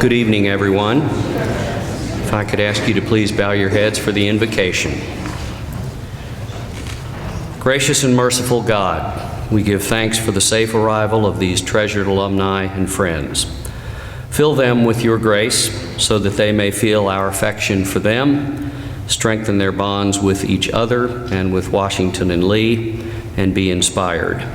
Good evening, everyone. If I could ask you to please bow your heads for the invocation. Gracious and merciful God, we give thanks for the safe arrival of these treasured alumni and friends. Fill them with your grace so that they may feel our affection for them, strengthen their bonds with each other and with Washington and Lee, and be inspired.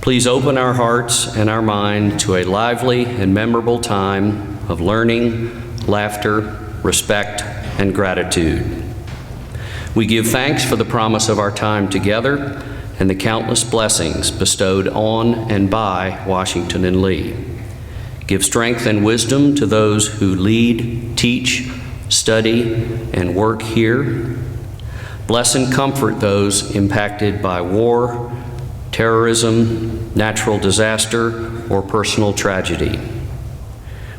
Please open our hearts and our mind to a lively and memorable time of learning, laughter, respect, and gratitude. We give thanks for the promise of our time together and the countless blessings bestowed on and by Washington and Lee. Give strength and wisdom to those who lead, teach, study, and work here. Bless and comfort those impacted by war, terrorism, natural disaster, or personal tragedy.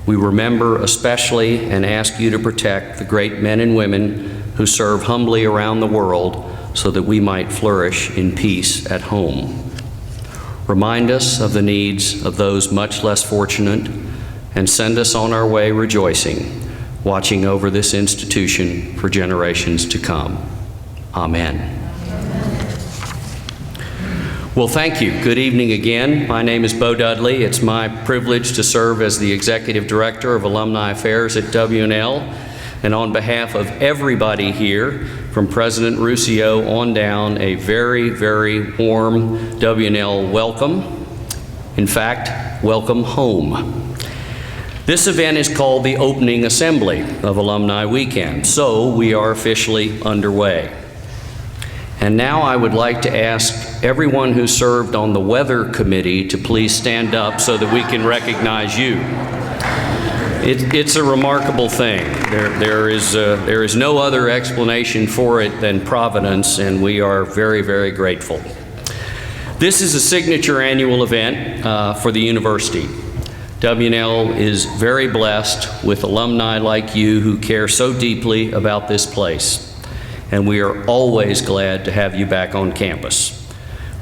We remember especially and ask you to protect the great men and women who serve humbly around the world so that we might flourish in peace at home. Remind us of the needs of those much less fortunate and send us on our way rejoicing, watching over this institution for generations to come. Amen. Well, thank you. Good evening again. My name is Bo Dudley. It's my privilege to serve as the Executive Director of Alumni Affairs at W&L. And on behalf of everybody here, from President Ruscio on down, a very, very warm W&L welcome. In fact, welcome home. This event is called the Opening Assembly of Alumni Weekend, so we are officially underway. And now I would like to ask everyone who served on the Weather Committee to please stand up so that we can recognize you. It's a remarkable thing. There is no other explanation for it than providence, and we are very, very grateful. This is a signature annual event for the university. W&L is very blessed with alumni like you who care so deeply about this place. And we are always glad to have you back on campus.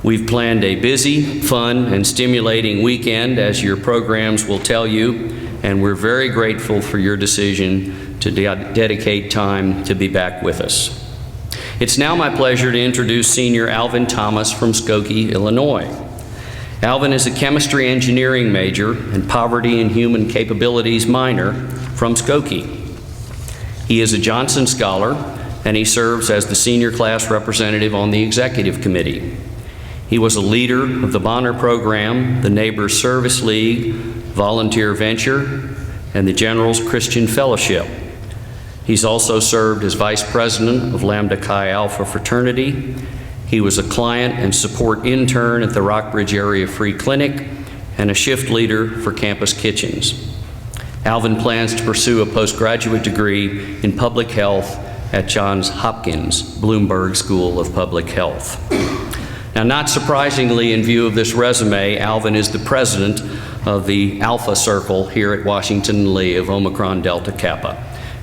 We've planned a busy, fun, and stimulating weekend, as your programs will tell you, and we're very grateful for your decision to dedicate time to be back with us. It's now my pleasure to introduce Senior Alvin Thomas from Skokie, Illinois. Alvin is a chemistry engineering major and poverty and human capabilities minor from Skokie. He is a Johnson Scholar, and he serves as the senior class representative on the executive committee. He was a leader of the Bonner Program, the Neighbors Service League, Volunteer Venture, and the General's Christian Fellowship. He's also served as vice president of Lambda Chi Alpha Fraternity. He was a client and support intern at the Rockbridge Area Free Clinic and a shift leader for Campus Kitchens. Alvin plans to pursue a postgraduate degree in public health at Johns Hopkins Bloomberg School of Public Health. Now, not surprisingly, in view of this resume, Alvin is the president of the Alpha Circle here at Washington and Lee of Omicron Delta Kappa,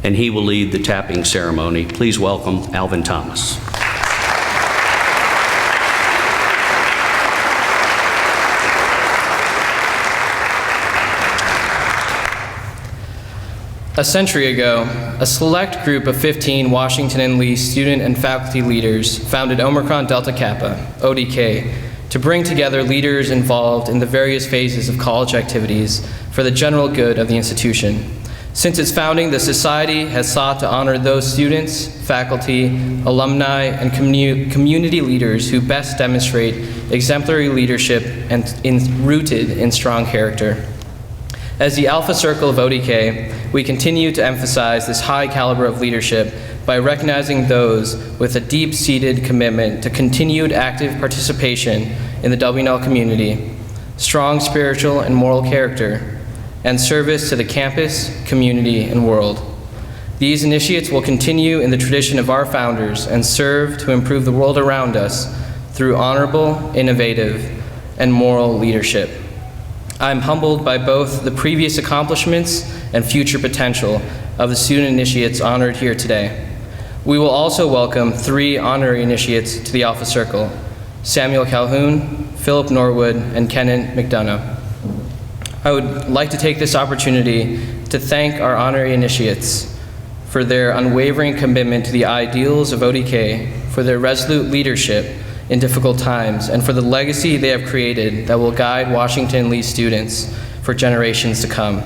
and he will lead the tapping ceremony. Please welcome Alvin Thomas. A century ago, a select group of 15 Washington and Lee student and faculty leaders founded Omicron Delta Kappa, ODK, to bring together leaders involved in the various phases of college activities for the general good of the institution. Since its founding, the society has sought to honor those students, faculty, alumni, and community leaders who best demonstrate exemplary leadership and rooted in strong character. As the Alpha Circle of ODK, we continue to emphasize this high caliber of leadership by recognizing those with a deep-seated commitment to continued active participation in the W&L community, strong spiritual and moral character, and service to the campus, community, and world. These initiates will continue in the tradition of our founders and serve to improve the world around us through honorable, innovative, and moral leadership. I'm humbled by both the previous accomplishments and future potential of the student initiates honored here today. We will also welcome 3 honorary initiates to the Alpha Circle: Samuel Calhoun, Philip Norwood, and Kenan McDonough. I would like to take this opportunity to thank our honorary initiates for their unwavering commitment to the ideals of ODK, for their resolute leadership in difficult times, and for the legacy they have created that will guide Washington Lee students for generations to come.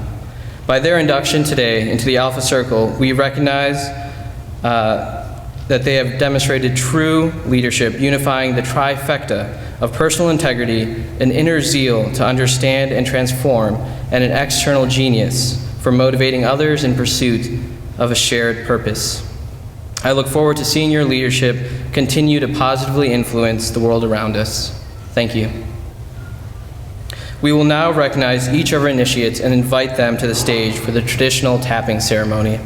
By their induction today into the Alpha Circle, we recognize that they have demonstrated true leadership, unifying the trifecta of personal integrity, an inner zeal to understand and transform, and an external genius for motivating others in pursuit of a shared purpose. I look forward to seeing your leadership continue to positively influence the world around us. Thank you. We will now recognize each of our initiates and invite them to the stage for the traditional tapping ceremony.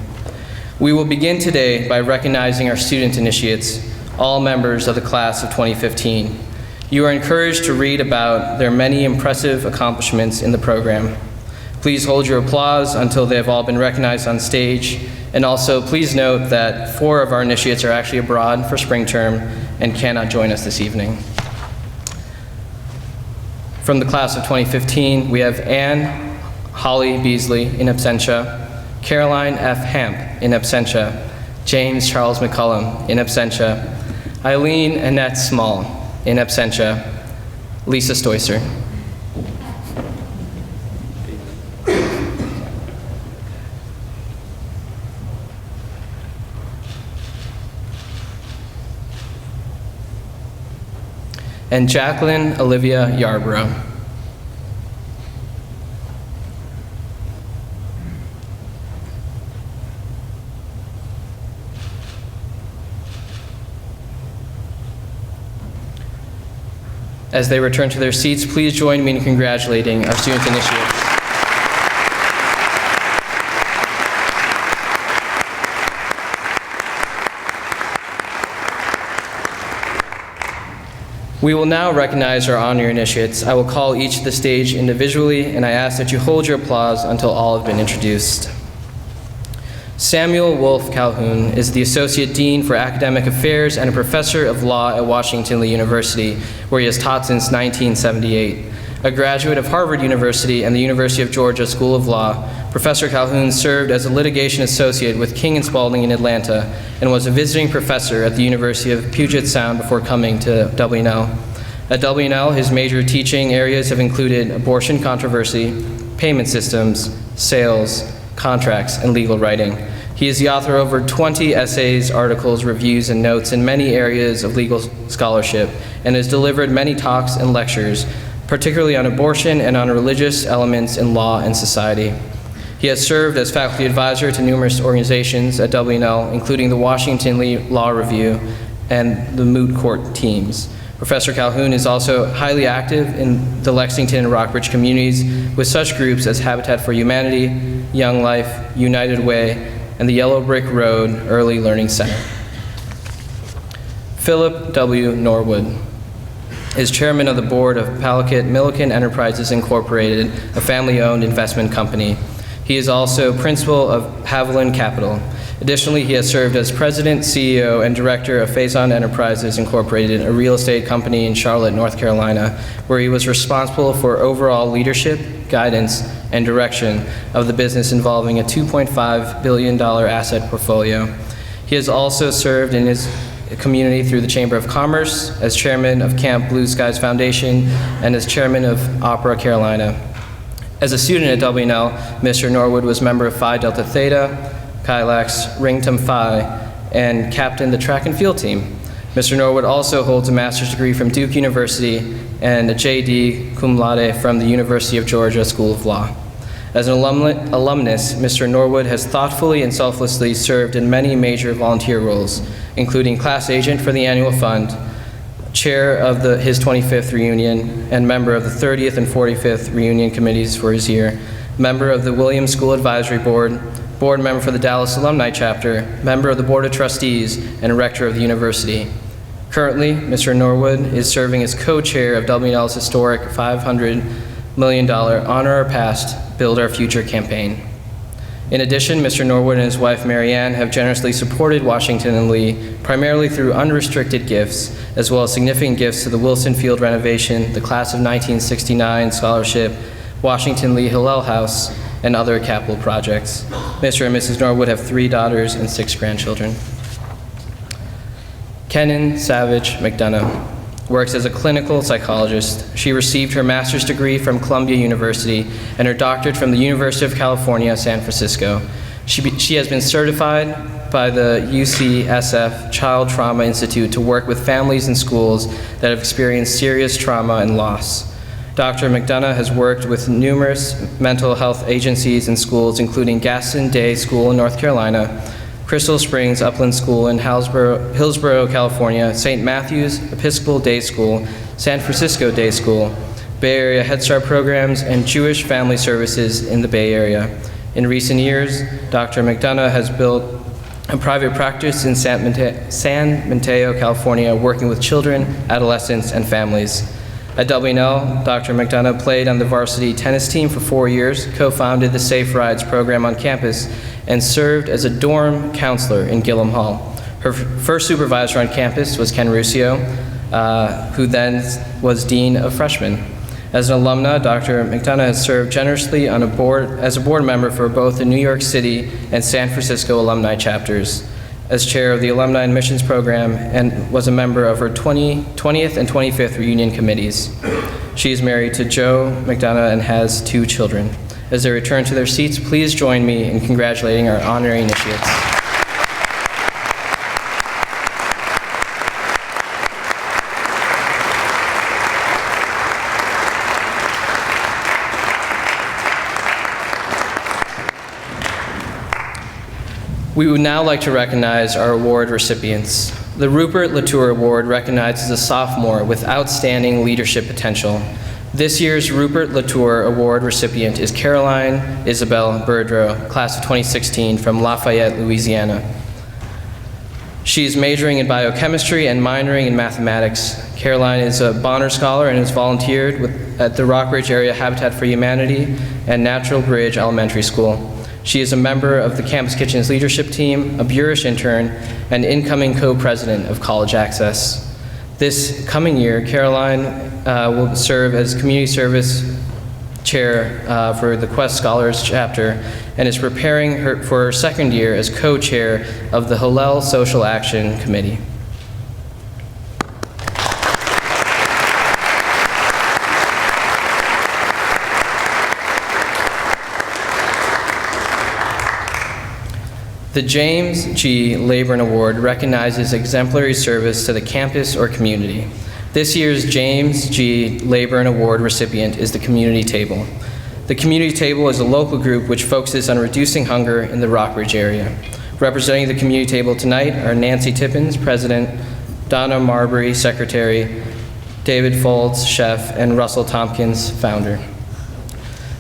We will begin today by recognizing our student initiates, all members of the class of 2015. You are encouraged to read about their many impressive accomplishments in the program. Please hold your applause until they have all been recognized on stage. And also, please note that 4 of our initiates are actually abroad for spring term and cannot join us this evening. From the class of 2015, we have Anne Holly Beasley in absentia, Caroline F. Hamp in absentia, James Charles McCullum in absentia, Eileen Annette Small in absentia, Lisa Stoisser. And Jacqueline Olivia Yarborough. As they return to their seats, please join me in congratulating our student initiates. We will now recognize our honor initiates. I will call each to the stage individually, and I ask that you hold your applause until all have been introduced. Samuel Wolfe Calhoun is the Associate Dean for Academic Affairs and a Professor of Law at Washington Lee University, where he has taught since 1978. A graduate of Harvard University and the University of Georgia School of Law, Professor Calhoun served as a litigation associate with King & Spalding in Atlanta and was a visiting professor at the University of Puget Sound before coming to WNL. At WNL, his major teaching areas have included abortion controversy, payment systems, sales, contracts, and legal writing. He is the author of over 20 essays, articles, reviews, and notes in many areas of legal scholarship, and has delivered many talks and lectures, particularly on abortion and on religious elements in law and society. He has served as faculty advisor to numerous organizations at WNL, including the Washington Lee Law Review and the Moot Court teams. Professor Calhoun is also highly active in the Lexington and Rockbridge communities with such groups as Habitat for Humanity, Young Life, United Way, and the Yellow Brick Road Early Learning Center. Philip W. Norwood is chairman of the board of Palakat Milliken Enterprises Incorporated, a family-owned investment company. He is also principal of Haviland Capital. Additionally, he has served as president, CEO, and director of Faison Enterprises Incorporated, a real estate company in Charlotte, North Carolina, where he was responsible for overall leadership, guidance, and direction of the business involving a $2.5 billion asset portfolio. He has also served in his community through the Chamber of Commerce, as chairman of Camp Blue Skies Foundation, and as chairman of Opera Carolina. As a student at WNL, Mr. Norwood was member of Phi Delta Theta, Chi Lax, Ringtum Phi, and captained the track and field team. Mr. Norwood also holds a master's degree from Duke University and a JD cum laude from the University of Georgia School of Law. As an alumnus, Mr. Norwood has thoughtfully and selflessly served in many major volunteer roles, including class agent for the annual fund, chair of his 25th reunion, and member of the 30th and 45th reunion committees for his year, member of the Williams School Advisory Board, board member for the Dallas Alumni Chapter, member of the Board of Trustees, and rector of the university. Currently, Mr. Norwood is serving as co-chair of WNL's historic $500 million Honor Our Past, Build Our Future campaign. In addition, Mr. Norwood and his wife, Marianne, have generously supported Washington and Lee, primarily through unrestricted gifts, as well as significant gifts to the Wilson Field renovation, the Class of 1969 Scholarship, Washington Lee Hillel House, and other capital projects. Mr. and Mrs. Norwood have 3 daughters and 6 grandchildren. Kenan Savage McDonough works as a clinical psychologist. She received her master's degree from Columbia University and her doctorate from the University of California, San Francisco. She has been certified by the UCSF Child Trauma Institute to work with families and schools that have experienced serious trauma and loss. Dr. McDonough has worked with numerous mental health agencies and schools, including Gaston Day School in North Carolina, Crystal Springs Upland School in Hillsborough, California, St. Matthew's Episcopal Day School, San Francisco Day School, Bay Area Head Start programs, and Jewish Family Services in the Bay Area. In recent years, Dr. McDonough has built a private practice in San Mateo, California, working with children, adolescents, and families. At WNL, Dr. McDonough played on the varsity tennis team for 4 years, co-founded the Safe Rides program on campus, and served as a dorm counselor in Gillum Hall. Her first supervisor on campus was Ken Ruscio, who then was Dean of Freshmen. As an alumna, Dr. McDonough has served generously on as a board member for both the New York City and San Francisco Alumni chapters, as chair of the Alumni Admissions Program, and was a member of her 20th and 25th reunion committees. She is married to Joe McDonough and has 2 children. As they return to their seats, please join me in congratulating our honorary initiates. We would now like to recognize our award recipients. The Rupert Latour Award recognizes a sophomore with outstanding leadership potential. This year's Rupert Latour Award recipient is Caroline Isabel Burdrow, class of 2016 from Lafayette, Louisiana. She is majoring in biochemistry and minoring in mathematics. Caroline is a Bonner Scholar and has volunteered at the Rockbridge Area Habitat for Humanity and Natural Bridge Elementary School. She is a member of the Campus Kitchens leadership team, a Burish intern, and incoming co-president of College Access. This coming year, Caroline will serve as community service chair for the Quest Scholars chapter and is preparing for her second year as co-chair of the Hillel Social Action Committee. The James G. Leyburn Award recognizes exemplary service to the campus or community. This year's James G. Leyburn Award recipient is the Community Table. The Community Table is a local group which focuses on reducing hunger in the Rockbridge area. Representing the Community Table tonight are Nancy Tippins, President, Donna Marbury, Secretary, David Foltz, Chef, and Russell Tompkins, Founder.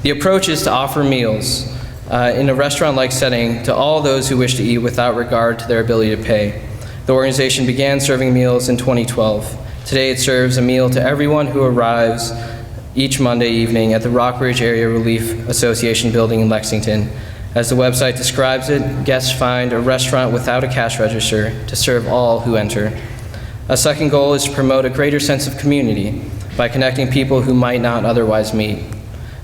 The approach is to offer meals in a restaurant-like setting to all those who wish to eat without regard to their ability to pay. The organization began serving meals in 2012. Today it serves a meal to everyone who arrives each Monday evening at the Rockbridge Area Relief Association building in Lexington. As the website describes it, guests find a restaurant without a cash register to serve all who enter. A second goal is to promote a greater sense of community by connecting people who might not otherwise meet.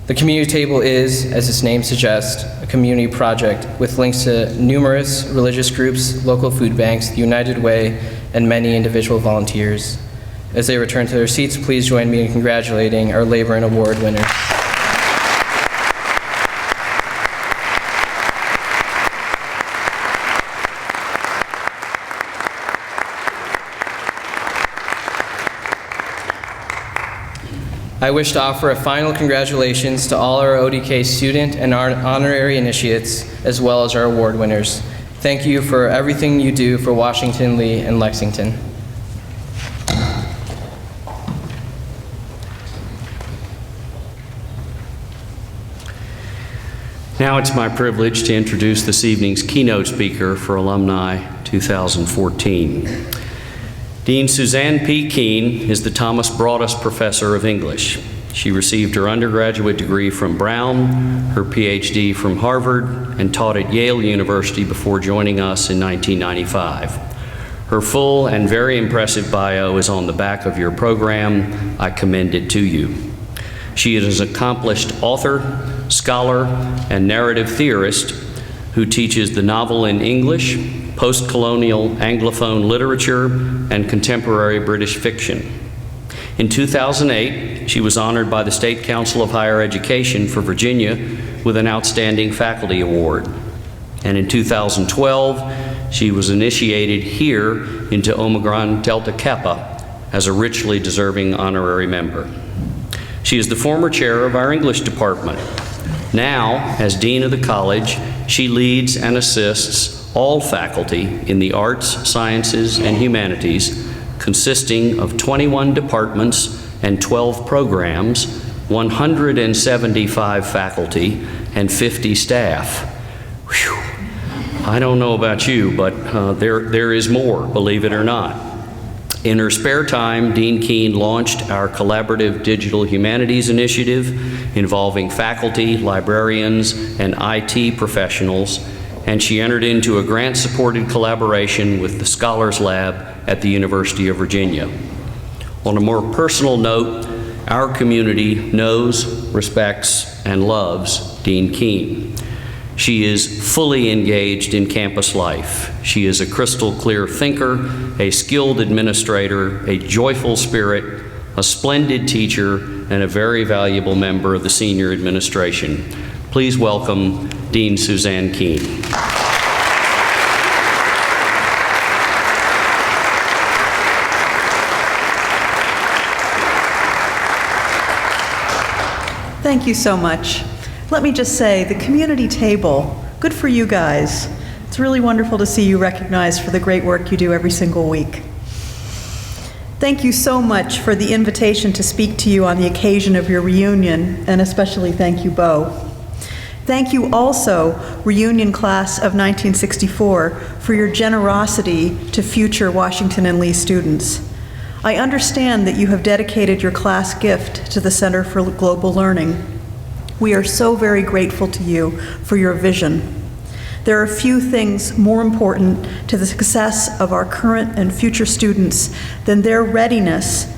The Community Table is, as its name suggests, a community project with links to numerous religious groups, local food banks, the United Way, and many individual volunteers. As they return to their seats, please join me in congratulating our Leyburn Award winners. I wish to offer a final congratulations to all our ODK student and our honorary initiates, as well as our award winners. Thank you for everything you do for Washington, Lee, and Lexington. Now it's my privilege to introduce this evening's keynote speaker for Alumni 2014. Dean Suzanne P. Keen is the Thomas Broadus Professor of English. She received her undergraduate degree from Brown, her PhD from Harvard, and taught at Yale University before joining us in 1995. Her full and very impressive bio is on the back of your program. I commend it to you. She is an accomplished author, scholar, and narrative theorist who teaches the novel in English, post-colonial Anglophone literature, and contemporary British fiction. In 2008, she was honored by the State Council of Higher Education for Virginia with an Outstanding Faculty Award. And in 2012, she was initiated here into Omicron Delta Kappa as a richly deserving honorary member. She is the former chair of our English department. Now, as dean of the college, she leads and assists all faculty in the arts, sciences, and humanities, consisting of 21 departments and 12 programs, 175 faculty, and 50 staff. Whew. I don't know about you, but there is more, believe it or not. In her spare time, Dean Keen launched our collaborative digital humanities initiative involving faculty, librarians, and IT professionals, and she entered into a grant-supported collaboration with the Scholars Lab at the University of Virginia. On a more personal note, our community knows, respects, and loves Dean Keen. She is fully engaged in campus life. She is a crystal clear thinker, a skilled administrator, a joyful spirit, a splendid teacher, and a very valuable member of the senior administration. Please welcome Dean Suzanne Keen. Thank you so much. Let me just say, the community table, good for you guys. It's really wonderful to see you recognized for the great work you do every single week. Thank you so much for the invitation to speak to you on the occasion of your reunion, and especially thank you, Bo. Thank you also, reunion class of 1964, for your generosity to future Washington and Lee students. I understand that you have dedicated your class gift to the Center for Global Learning. We are so very grateful to you for your vision. There are few things more important to the success of our current and future students than their readiness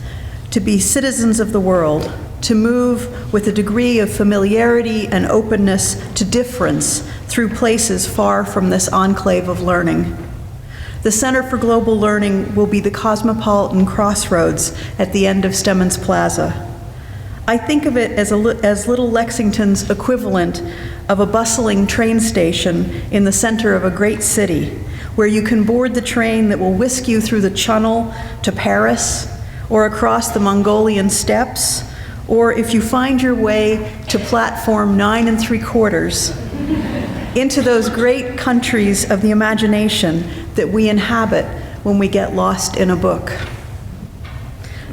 to be citizens of the world, to move with a degree of familiarity and openness to difference through places far from this enclave of learning. The Center for Global Learning will be the cosmopolitan crossroads at the end of Stemmons Plaza. I think of it as Little Lexington's equivalent of a bustling train station in the center of a great city, where you can board the train that will whisk you through the Channel to Paris, or across the Mongolian steppes, or if you find your way to platform 9 3/4, into those great countries of the imagination that we inhabit when we get lost in a book.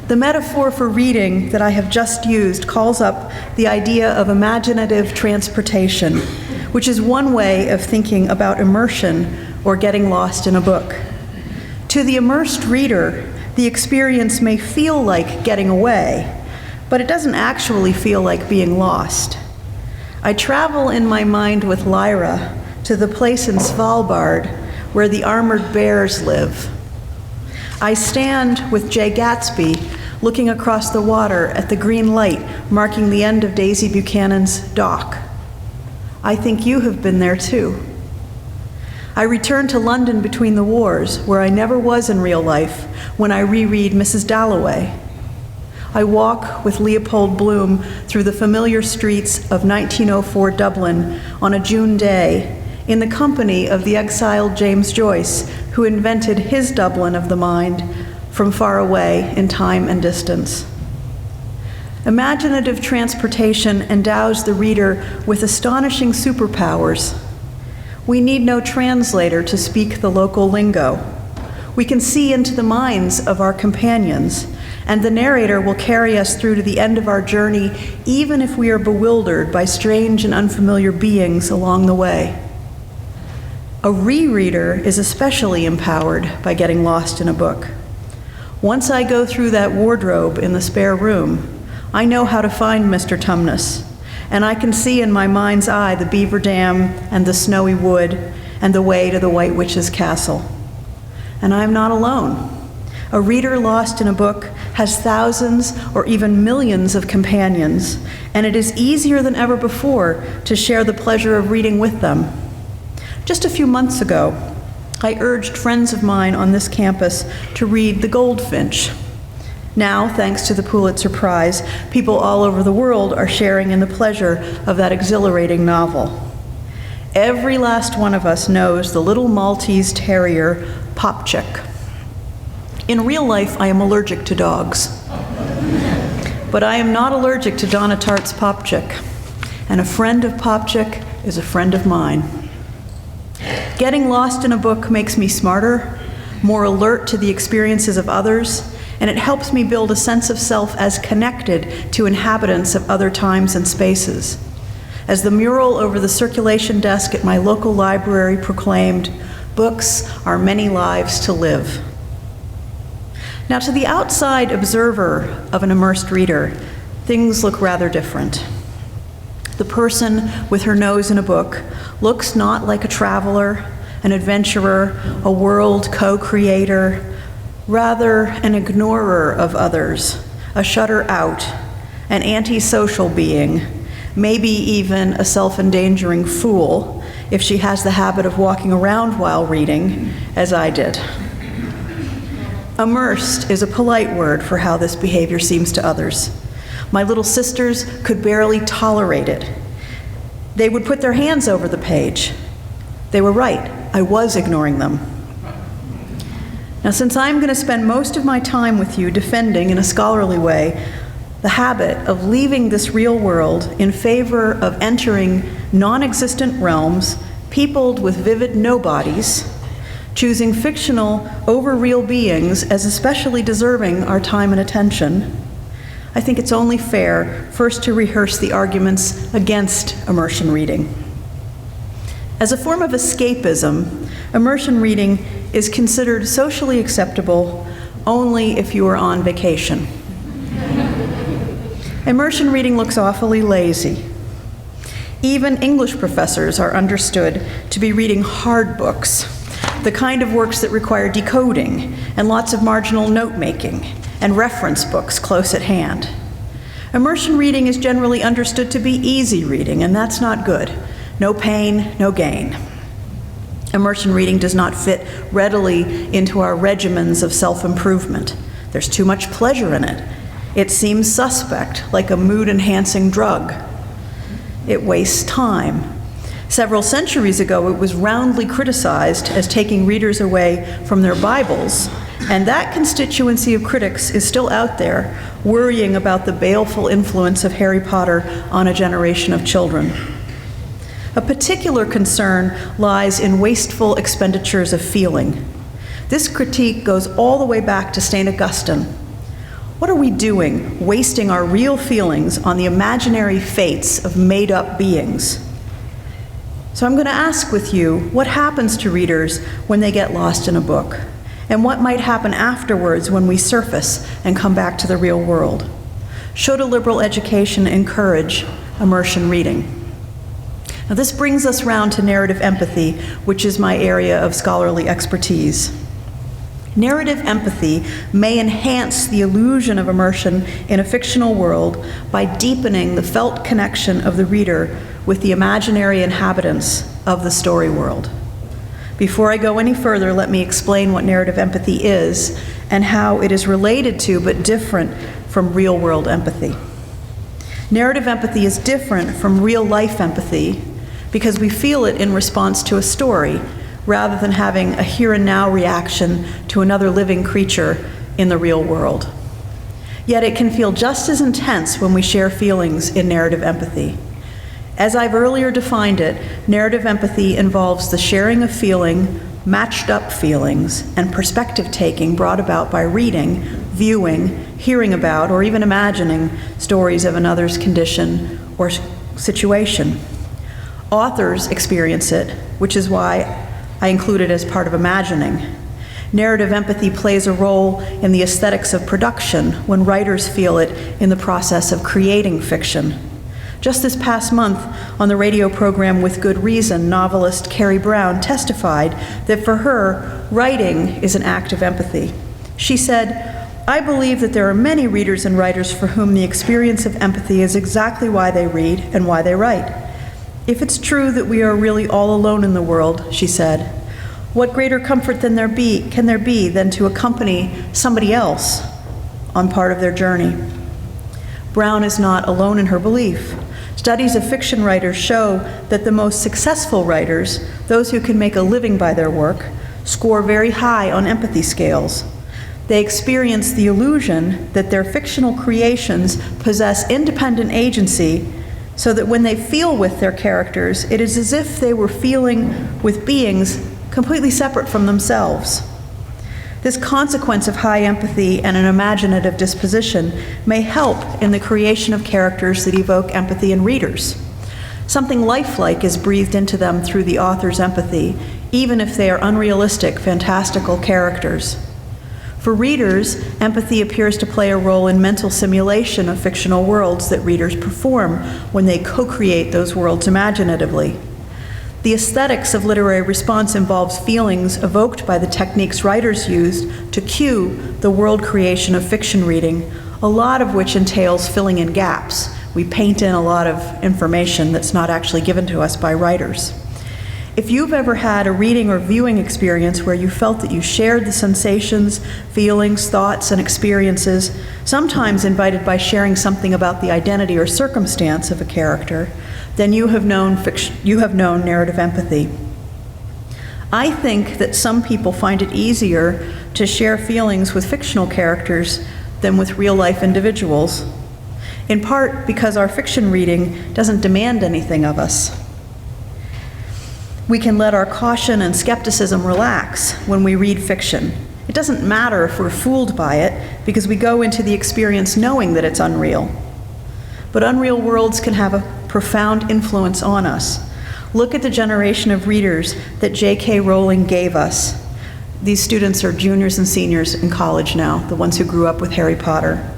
The metaphor for reading that I have just used calls up the idea of imaginative transportation, which is one way of thinking about immersion or getting lost in a book. To the immersed reader, the experience may feel like getting away, but it doesn't actually feel like being lost. I travel in my mind with Lyra to the place in Svalbard where the armored bears live. I stand with Jay Gatsby looking across the water at the green light marking the end of Daisy Buchanan's dock. I think you have been there too. I return to London between the wars, where I never was in real life, when I reread Mrs. Dalloway. I walk with Leopold Bloom through the familiar streets of 1904 Dublin on a June day in the company of the exiled James Joyce, who invented his Dublin of the mind from far away in time and distance. Imaginative transportation endows the reader with astonishing superpowers. We need no translator to speak the local lingo. We can see into the minds of our companions, and the narrator will carry us through to the end of our journey, even if we are bewildered by strange and unfamiliar beings along the way. A rereader is especially empowered by getting lost in a book. Once I go through that wardrobe in the spare room, I know how to find Mr. Tumnus, and I can see in my mind's eye the beaver dam and the snowy wood and the way to the White Witch's castle. And I'm not alone. A reader lost in a book has thousands or even millions of companions, and it is easier than ever before to share the pleasure of reading with them. Just a few months ago, I urged friends of mine on this campus to read The Goldfinch. Now, thanks to the Pulitzer Prize, people all over the world are sharing in the pleasure of that exhilarating novel. Every last one of us knows the little Maltese terrier, Popchick. In real life, I am allergic to dogs. But I am not allergic to Donna Tartt's Popchick. And a friend of Popchick is a friend of mine. Getting lost in a book makes me smarter, more alert to the experiences of others, and it helps me build a sense of self as connected to inhabitants of other times and spaces. As the mural over the circulation desk at my local library proclaimed, books are many lives to live. Now, to the outside observer of an immersed reader, things look rather different. The person with her nose in a book looks not like a traveler, an adventurer, a world co-creator, rather an ignorer of others, a shutter out, an antisocial being, maybe even a self-endangering fool if she has the habit of walking around while reading, as I did. Immersed is a polite word for how this behavior seems to others. My little sisters could barely tolerate it. They would put their hands over the page. They were right. I was ignoring them. Now, since I'm going to spend most of my time with you defending, in a scholarly way, the habit of leaving this real world in favor of entering non-existent realms peopled with vivid nobodies, choosing fictional over real beings as especially deserving our time and attention, I think it's only fair first to rehearse the arguments against immersion reading. As a form of escapism, immersion reading is considered socially acceptable only if you are on vacation. Immersion reading looks awfully lazy. Even English professors are understood to be reading hard books, the kind of works that require decoding and lots of marginal note-making and reference books close at hand. Immersion reading is generally understood to be easy reading, and that's not good. No pain, no gain. Immersion reading does not fit readily into our regimens of self-improvement. There's too much pleasure in it. It seems suspect, like a mood-enhancing drug. It wastes time. Several centuries ago, it was roundly criticized as taking readers away from their Bibles, and that constituency of critics is still out there, worrying about the baleful influence of Harry Potter on a generation of children. A particular concern lies in wasteful expenditures of feeling. This critique goes all the way back to St. Augustine. What are we doing, wasting our real feelings on the imaginary fates of made-up beings? So I'm going to ask with you, what happens to readers when they get lost in a book? And what might happen afterwards when we surface and come back to the real world? Should a liberal education encourage immersion reading? Now, this brings us round to narrative empathy, which is my area of scholarly expertise. Narrative empathy may enhance the illusion of immersion in a fictional world by deepening the felt connection of the reader with the imaginary inhabitants of the story world. Before I go any further, let me explain what narrative empathy is and how it is related to but different from real-world empathy. Narrative empathy is different from real-life empathy because we feel it in response to a story rather than having a here-and-now reaction to another living creature in the real world. Yet it can feel just as intense when we share feelings in narrative empathy. As I've earlier defined it, narrative empathy involves the sharing of feeling, matched up feelings, and perspective taking brought about by reading, viewing, hearing about, or even imagining stories of another's condition or situation. Authors experience it, which is why I include it as part of imagining. Narrative empathy plays a role in the aesthetics of production when writers feel it in the process of creating fiction. Just this past month, on the radio program With Good Reason, novelist Carrie Brown testified that for her, writing is an act of empathy. She said, I believe that there are many readers and writers for whom the experience of empathy is exactly why they read and why they write. If it's true that we are really all alone in the world, she said, what greater comfort can there be than to accompany somebody else on part of their journey? Brown is not alone in her belief. Studies of fiction writers show that the most successful writers, those who can make a living by their work, score very high on empathy scales. They experience the illusion that their fictional creations possess independent agency, so that when they feel with their characters, it is as if they were feeling with beings completely separate from themselves. This consequence of high empathy and an imaginative disposition may help in the creation of characters that evoke empathy in readers. Something lifelike is breathed into them through the author's empathy, even if they are unrealistic, fantastical characters. For readers, empathy appears to play a role in mental simulation of fictional worlds that readers perform when they co-create those worlds imaginatively. The aesthetics of literary response involves feelings evoked by the techniques writers used to cue the world creation of fiction reading, a lot of which entails filling in gaps. We paint in a lot of information that's not actually given to us by writers. If you've ever had a reading or viewing experience where you felt that you shared the sensations, feelings, thoughts, and experiences, sometimes invited by sharing something about the identity or circumstance of a character, then you have known narrative empathy. I think that some people find it easier to share feelings with fictional characters than with real-life individuals, in part because our fiction reading doesn't demand anything of us. We can let our caution and skepticism relax when we read fiction. It doesn't matter if we're fooled by it, because we go into the experience knowing that it's unreal. But unreal worlds can have a profound influence on us. Look at the generation of readers that J.K. Rowling gave us. These students are juniors and seniors in college now, the ones who grew up with Harry Potter.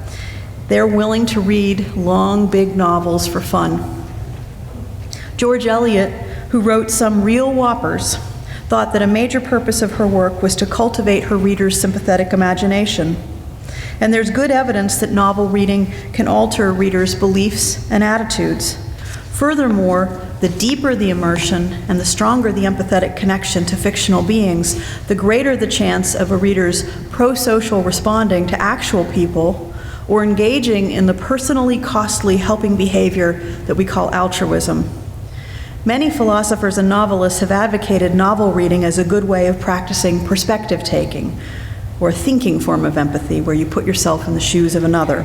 They're willing to read long, big novels for fun. George Eliot, who wrote some real whoppers, thought that a major purpose of her work was to cultivate her readers' sympathetic imagination. And there's good evidence that novel reading can alter readers' beliefs and attitudes. Furthermore, the deeper the immersion and the stronger the empathetic connection to fictional beings, the greater the chance of a reader's pro-social responding to actual people or engaging in the personally costly helping behavior that we call altruism. Many philosophers and novelists have advocated novel reading as a good way of practicing perspective taking, or a thinking form of empathy, where you put yourself in the shoes of another.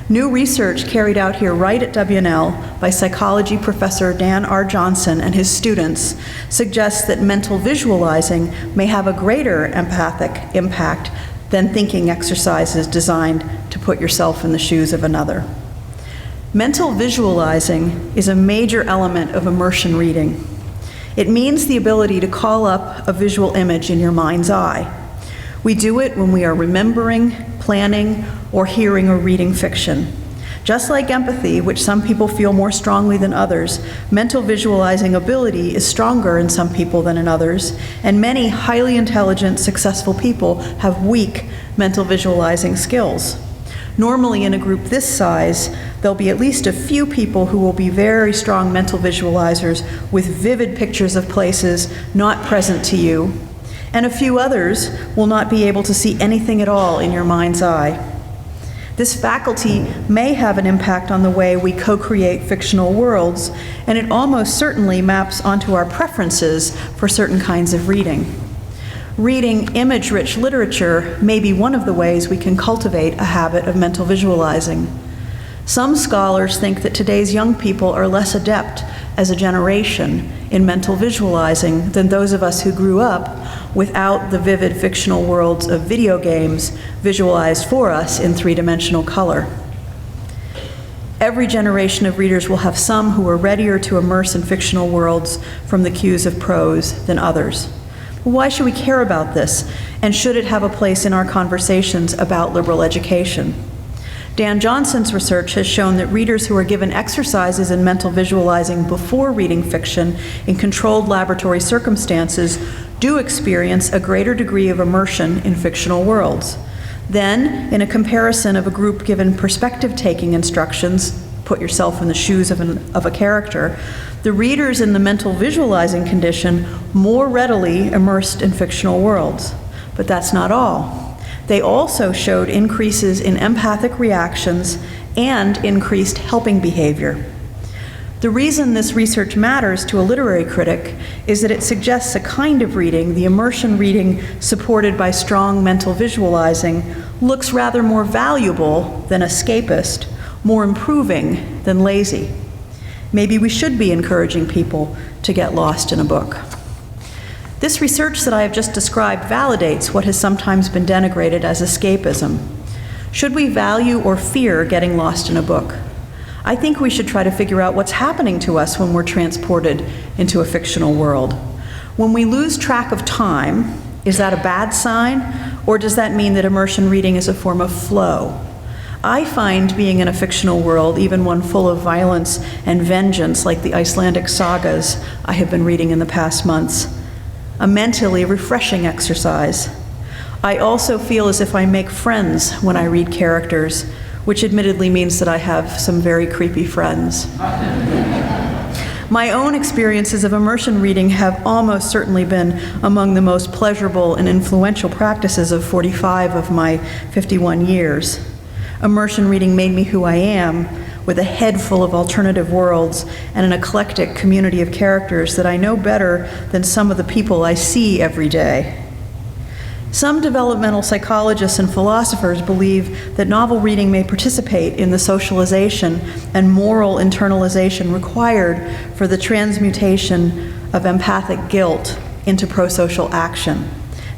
New research carried out here right at WNL by psychology professor Dan R. Johnson and his students suggests that mental visualizing may have a greater empathic impact than thinking exercises designed to put yourself in the shoes of another. Mental visualizing is a major element of immersion reading. It means the ability to call up a visual image in your mind's eye. We do it when we are remembering, planning, or hearing or reading fiction. Just like empathy, which some people feel more strongly than others, mental visualizing ability is stronger in some people than in others, and many highly intelligent, successful people have weak mental visualizing skills. Normally, in a group this size, there'll be at least a few people who will be very strong mental visualizers with vivid pictures of places not present to you, and a few others will not be able to see anything at all in your mind's eye. This faculty may have an impact on the way we co-create fictional worlds, and it almost certainly maps onto our preferences for certain kinds of reading. Reading image-rich literature may be one of the ways we can cultivate a habit of mental visualizing. Some scholars think that today's young people are less adept as a generation in mental visualizing than those of us who grew up without the vivid fictional worlds of video games visualized for us in three-dimensional color. Every generation of readers will have some who are readier to immerse in fictional worlds from the cues of prose than others. Why should we care about this? And should it have a place in our conversations about liberal education? Dan Johnson's research has shown that readers who are given exercises in mental visualizing before reading fiction in controlled laboratory circumstances do experience a greater degree of immersion in fictional worlds. Then, in a comparison of a group given perspective-taking instructions, put yourself in the shoes of a character, the readers in the mental visualizing condition more readily immersed in fictional worlds. But that's not all. They also showed increases in empathic reactions and increased helping behavior. The reason this research matters to a literary critic is that it suggests a kind of reading, the immersion reading supported by strong mental visualizing, looks rather more valuable than escapist, more improving than lazy. Maybe we should be encouraging people to get lost in a book. This research that I have just described validates what has sometimes been denigrated as escapism. Should we value or fear getting lost in a book? I think we should try to figure out what's happening to us when we're transported into a fictional world. When we lose track of time, is that a bad sign, or does that mean that immersion reading is a form of flow? I find being in a fictional world, even one full of violence and vengeance like the Icelandic sagas I have been reading in the past months, a mentally refreshing exercise. I also feel as if I make friends when I read characters, which admittedly means that I have some very creepy friends. My own experiences of immersion reading have almost certainly been among the most pleasurable and influential practices of 45 of my 51 years. Immersion reading made me who I am, with a head full of alternative worlds and an eclectic community of characters that I know better than some of the people I see every day. Some developmental psychologists and philosophers believe that novel reading may participate in the socialization and moral internalization required for the transmutation of empathic guilt into prosocial action.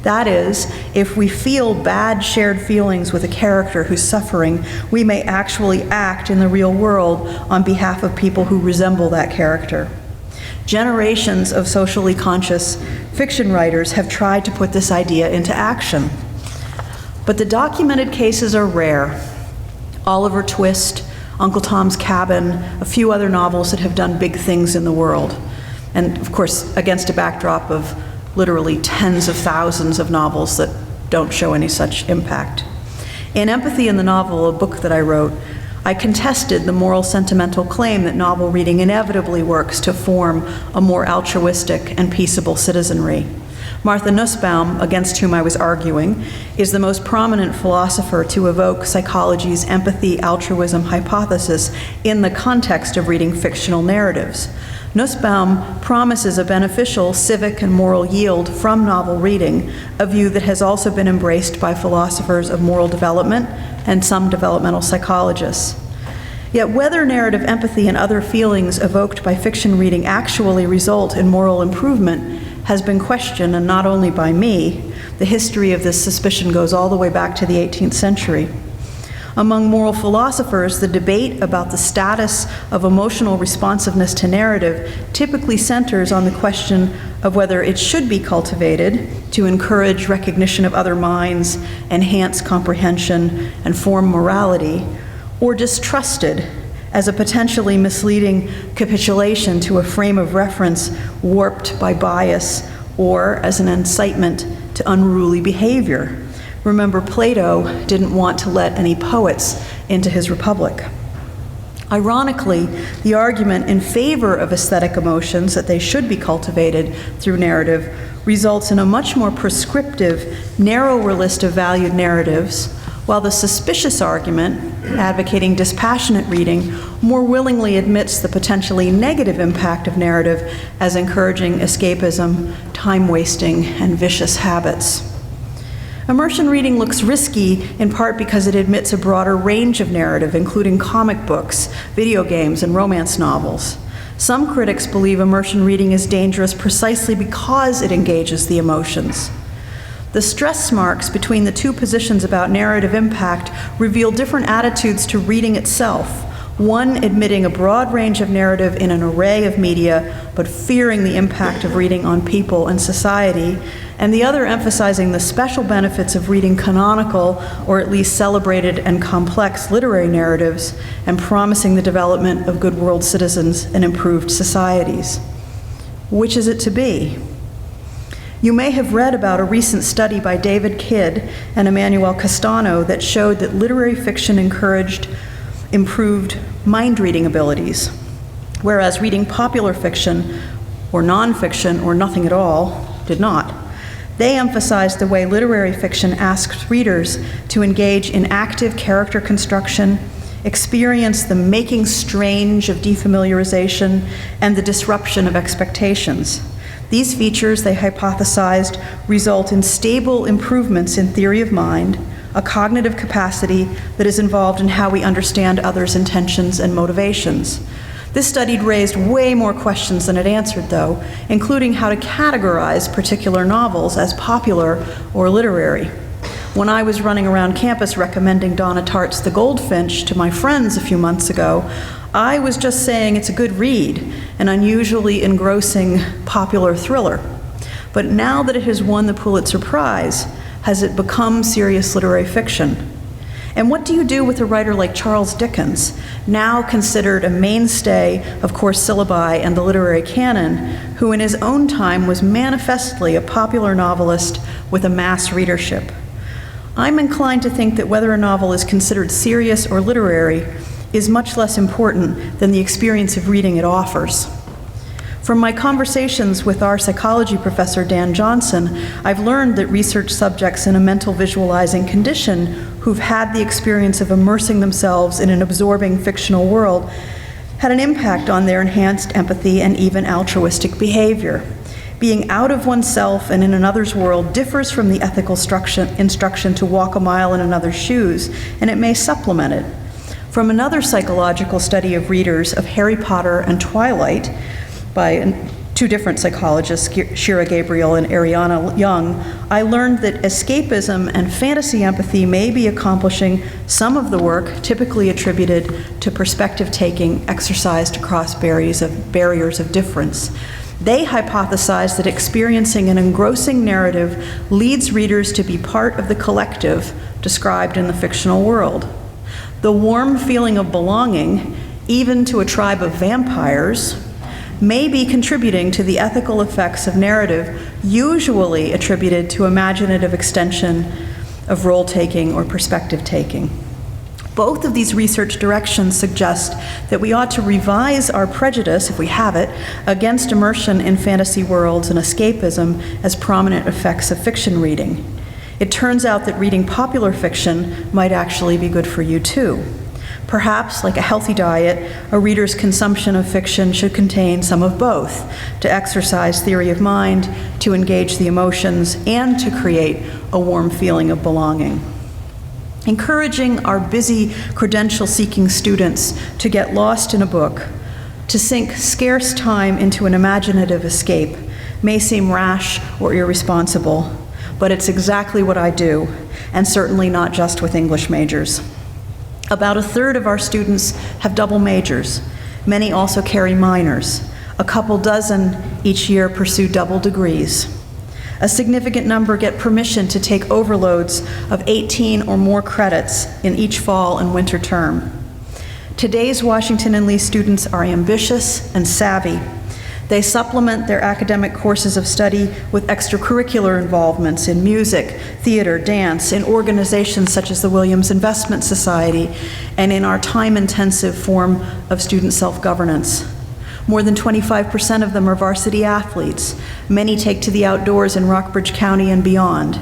That is, if we feel bad shared feelings with a character who's suffering, we may actually act in the real world on behalf of people who resemble that character. Generations of socially conscious fiction writers have tried to put this idea into action. But the documented cases are rare. Oliver Twist, Uncle Tom's Cabin, a few other novels that have done big things in the world. And of course, against a backdrop of literally tens of thousands of novels that don't show any such impact. In Empathy in the Novel, a book that I wrote, I contested the moral sentimental claim that novel reading inevitably works to form a more altruistic and peaceable citizenry. Martha Nussbaum, against whom I was arguing, is the most prominent philosopher to evoke psychology's empathy-altruism hypothesis in the context of reading fictional narratives. Nussbaum promises a beneficial civic and moral yield from novel reading, a view that has also been embraced by philosophers of moral development and some developmental psychologists. Yet whether narrative empathy and other feelings evoked by fiction reading actually result in moral improvement has been questioned, and not only by me. The history of this suspicion goes all the way back to the 18th century. Among moral philosophers, the debate about the status of emotional responsiveness to narrative typically centers on the question of whether it should be cultivated to encourage recognition of other minds, enhance comprehension, and form morality, or distrusted as a potentially misleading capitulation to a frame of reference warped by bias, or as an incitement to unruly behavior. Remember, Plato didn't want to let any poets into his republic. Ironically, the argument in favor of aesthetic emotions, that they should be cultivated through narrative, results in a much more prescriptive, narrower list of valued narratives, while the suspicious argument, advocating dispassionate reading, more willingly admits the potentially negative impact of narrative as encouraging escapism, time-wasting, and vicious habits. Immersion reading looks risky in part because it admits a broader range of narrative, including comic books, video games, and romance novels. Some critics believe immersion reading is dangerous precisely because it engages the emotions. The stress marks between the two positions about narrative impact reveal different attitudes to reading itself, one admitting a broad range of narrative in an array of media, but fearing the impact of reading on people and society, and the other emphasizing the special benefits of reading canonical, or at least celebrated and complex literary narratives, and promising the development of good world citizens and improved societies. Which is it to be? You may have read about a recent study by David Kidd and Emmanuel Castano that showed that literary fiction improved mind-reading abilities, whereas reading popular fiction or nonfiction or nothing at all did not. They emphasized the way literary fiction asks readers to engage in active character construction, experience the making strange of defamiliarization, and the disruption of expectations. These features, they hypothesized, result in stable improvements in theory of mind, a cognitive capacity that is involved in how we understand others' intentions and motivations. This study raised way more questions than it answered, though, including how to categorize particular novels as popular or literary. When I was running around campus recommending Donna Tartt's The Goldfinch to my friends a few months ago, I was just saying it's a good read, an unusually engrossing popular thriller. But now that it has won the Pulitzer Prize, has it become serious literary fiction? And what do you do with a writer like Charles Dickens, now considered a mainstay of course syllabi and the literary canon, who in his own time was manifestly a popular novelist with a mass readership? I'm inclined to think that whether a novel is considered serious or literary is much less important than the experience of reading it offers. From my conversations with our psychology professor, Dan Johnson, I've learned that research subjects in a mental visualizing condition who've had the experience of immersing themselves in an absorbing fictional world had an impact on their enhanced empathy and even altruistic behavior. Being out of oneself and in another's world differs from the ethical instruction to walk a mile in another's shoes, and it may supplement it. From another psychological study of readers of Harry Potter and Twilight, by two different psychologists, Shira Gabriel and Ariana Young, I learned that escapism and fantasy empathy may be accomplishing some of the work typically attributed to perspective taking exercised across barriers of difference. They hypothesized that experiencing an engrossing narrative leads readers to be part of the collective described in the fictional world. The warm feeling of belonging, even to a tribe of vampires, may be contributing to the ethical effects of narrative usually attributed to imaginative extension of role-taking or perspective-taking. Both of these research directions suggest that we ought to revise our prejudice, if we have it, against immersion in fantasy worlds and escapism as prominent effects of fiction reading. It turns out that reading popular fiction might actually be good for you too. Perhaps, like a healthy diet, a reader's consumption of fiction should contain some of both, to exercise theory of mind, to engage the emotions, and to create a warm feeling of belonging. Encouraging our busy credential-seeking students to get lost in a book, to sink scarce time into an imaginative escape, may seem rash or irresponsible, but it's exactly what I do, and certainly not just with English majors. About a third of our students have double majors. Many also carry minors. A couple dozen each year pursue double degrees. A significant number get permission to take overloads of 18 or more credits in each fall and winter term. Today's Washington and Lee students are ambitious and savvy. They supplement their academic courses of study with extracurricular involvements in music, theater, dance, in organizations such as the Williams Investment Society, and in our time-intensive form of student self-governance. More than 25% of them are varsity athletes. Many take to the outdoors in Rockbridge County and beyond.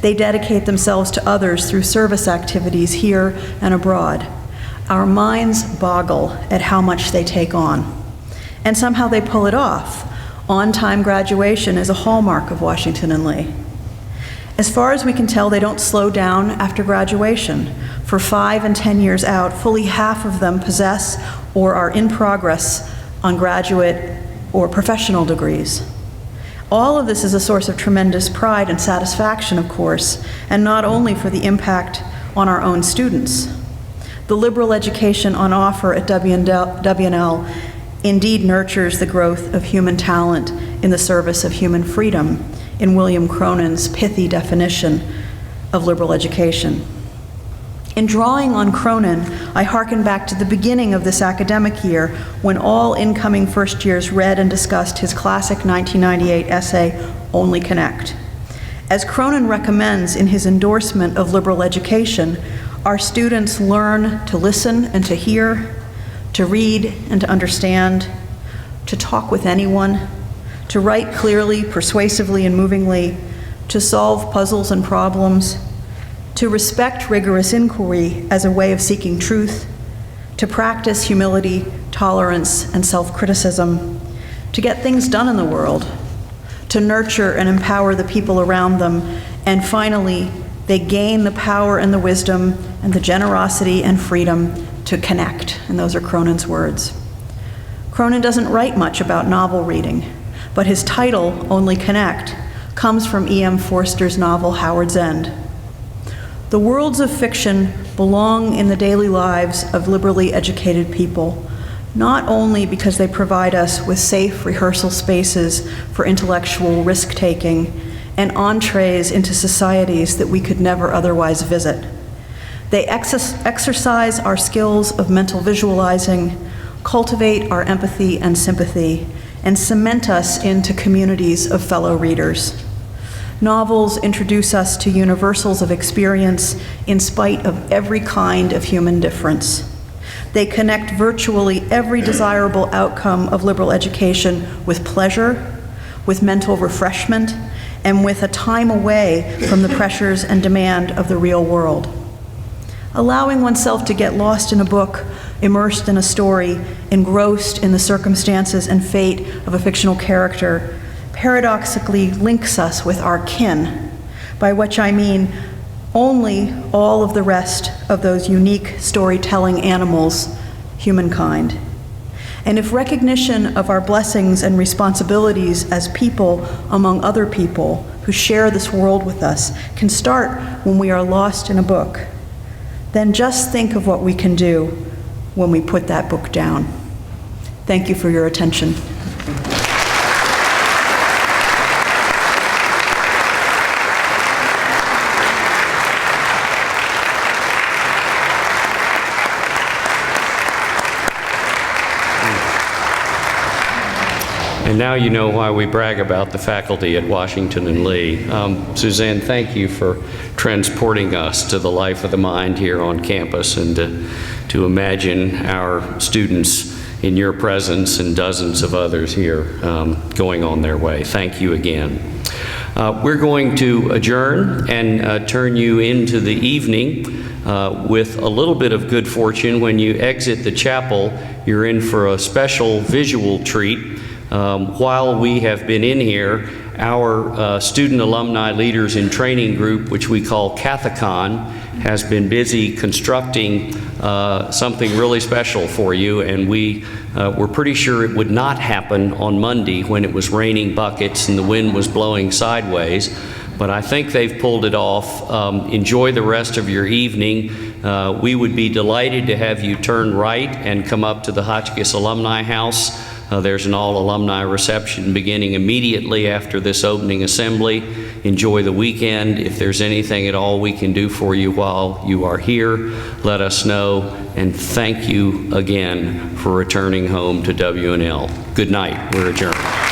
They dedicate themselves to others through service activities here and abroad. Our minds boggle at how much they take on. And somehow they pull it off. On-time graduation is a hallmark of Washington and Lee. As far as we can tell, they don't slow down after graduation. For 5 and 10 years out, fully half of them possess or are in progress on graduate or professional degrees. All of this is a source of tremendous pride and satisfaction, of course, and not only for the impact on our own students. The liberal education on offer at W&L indeed nurtures the growth of human talent in the service of human freedom, in William Cronin's pithy definition of liberal education. In drawing on Cronin, I hearken back to the beginning of this academic year when all incoming first years read and discussed his classic 1998 essay, Only Connect. As Cronin recommends in his endorsement of liberal education, our students learn to listen and to hear, to read and to understand, to talk with anyone, to write clearly, persuasively, and movingly, to solve puzzles and problems, to respect rigorous inquiry as a way of seeking truth, to practice humility, tolerance, and self-criticism, to get things done in the world, to nurture and empower the people around them, and finally, they gain the power and the wisdom and the generosity and freedom to connect, and those are Cronin's words. Cronin doesn't write much about novel reading, but his title, Only Connect, comes from E.M. Forster's novel Howard's End. The worlds of fiction belong in the daily lives of liberally educated people, not only because they provide us with safe rehearsal spaces for intellectual risk-taking and entrees into societies that we could never otherwise visit. They exercise our skills of mental visualizing, cultivate our empathy and sympathy, and cement us into communities of fellow readers. Novels introduce us to universals of experience in spite of every kind of human difference. They connect virtually every desirable outcome of liberal education with pleasure, with mental refreshment, and with a time away from the pressures and demand of the real world. Allowing oneself to get lost in a book, immersed in a story, engrossed in the circumstances and fate of a fictional character, paradoxically links us with our kin, by which I mean only all of the rest of those unique storytelling animals, humankind. And if recognition of our blessings and responsibilities as people among other people who share this world with us can start when we are lost in a book, then just think of what we can do when we put that book down. Thank you for your attention. And now you know why we brag about the faculty at Washington and Lee. Suzanne, thank you for transporting us to the life of the mind here on campus and to imagine our students in your presence and dozens of others here going on their way. Thank you again. We're going to adjourn and turn you into the evening with a little bit of good fortune. When you exit the chapel, you're in for a special visual treat. While we have been in here, our student alumni leaders in training group, which we call Cathicon, has been busy constructing something really special for you, and we were pretty sure it would not happen on Monday when it was raining buckets and the wind was blowing sideways, but I think they've pulled it off. Enjoy the rest of your evening. We would be delighted to have you turn right and come up to the Hotchkiss Alumni House. There's an all-alumni reception beginning immediately after this opening assembly. Enjoy the weekend. If there's anything at all we can do for you while you are here, let us know. And thank you again for returning home to WNL. Good night. We're adjourned.